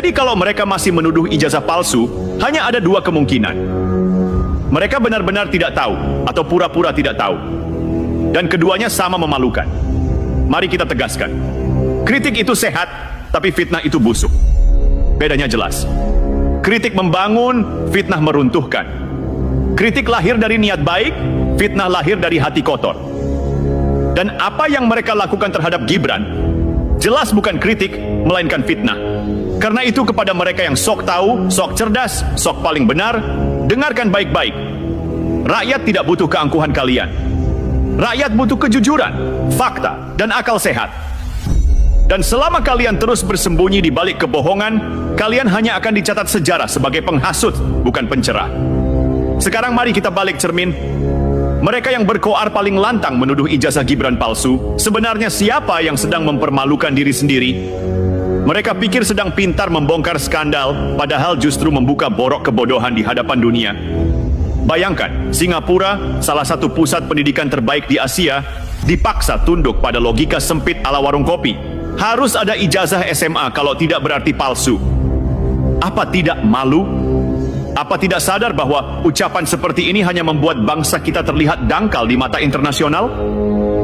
Jadi kalau mereka masih menuduh ijazah palsu, hanya ada dua kemungkinan. Mereka benar-benar tidak tahu, atau pura-pura tidak tahu. Dan keduanya sama memalukan. Mari kita tegaskan. Kritik itu sehat, tapi fitnah itu busuk. Bedanya jelas. Kritik membangun, fitnah meruntuhkan. Kritik lahir dari niat baik, fitnah lahir dari hati kotor. Dan apa yang mereka lakukan terhadap Gibran, jelas bukan kritik, melainkan fitnah. Karena itu kepada mereka yang sok tahu, sok cerdas, sok paling benar, dengarkan baik-baik. Rakyat tidak butuh keangkuhan kalian. Rakyat butuh kejujuran, fakta, dan akal sehat. Dan selama kalian terus bersembunyi di balik kebohongan, kalian hanya akan dicatat sejarah sebagai penghasut, bukan pencerah. Sekarang mari kita balik cermin. Mereka yang berkoar paling lantang menuduh ijazah Gibran palsu, sebenarnya siapa yang sedang mempermalukan diri sendiri? Mereka pikir sedang pintar membongkar skandal, padahal justru membuka borok kebodohan di hadapan dunia. Bayangkan, Singapura, salah satu pusat pendidikan terbaik di Asia, dipaksa tunduk pada logika sempit ala warung kopi. Harus ada ijazah SMA, kalau tidak berarti palsu. Apa tidak malu? Apa tidak sadar bahwa ucapan seperti ini hanya membuat bangsa kita terlihat dangkal di mata internasional?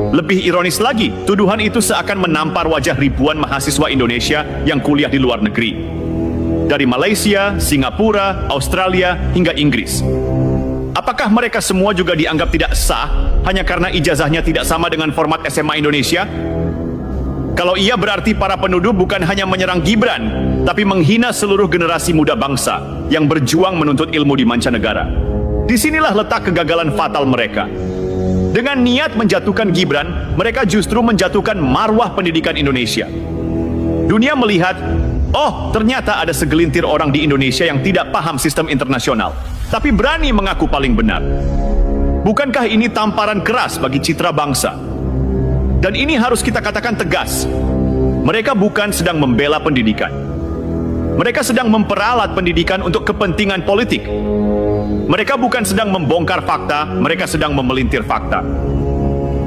Lebih ironis lagi, tuduhan itu seakan menampar wajah ribuan mahasiswa Indonesia yang kuliah di luar negeri. Dari Malaysia, Singapura, Australia, hingga Inggris. Apakah mereka semua juga dianggap tidak sah hanya karena ijazahnya tidak sama dengan format SMA Indonesia? Kalau iya, berarti para penuduh bukan hanya menyerang Gibran, tapi menghina seluruh generasi muda bangsa yang berjuang menuntut ilmu di mancanegara. Disinilah letak kegagalan fatal mereka. Dengan niat menjatuhkan Gibran, mereka justru menjatuhkan marwah pendidikan Indonesia. Dunia melihat, oh, ternyata ada segelintir orang di Indonesia yang tidak paham sistem internasional, tapi berani mengaku paling benar. Bukankah ini tamparan keras bagi citra bangsa? Dan ini harus kita katakan tegas. Mereka bukan sedang membela pendidikan. Mereka sedang memperalat pendidikan untuk kepentingan politik. Mereka bukan sedang membongkar fakta, mereka sedang memelintir fakta.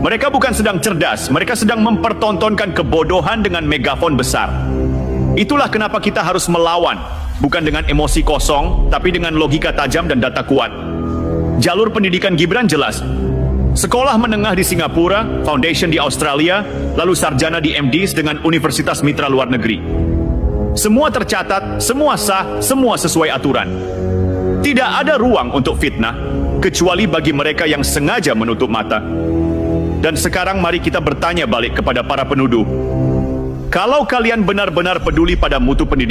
Mereka bukan sedang cerdas, mereka sedang mempertontonkan kebodohan dengan megafon besar. Itulah kenapa kita harus melawan, bukan dengan emosi kosong, tapi dengan logika tajam dan data kuat. Jalur pendidikan Gibran jelas. Sekolah menengah di Singapura, foundation di Australia, lalu sarjana di MDs dengan universitas mitra luar negeri. Semua tercatat, semua sah, semua sesuai aturan. Tidak ada ruang untuk fitnah, kecuali bagi mereka yang sengaja menutup mata. Dan sekarang mari kita bertanya balik kepada para penuduh. Kalau kalian benar-benar peduli pada mutu pendidikan,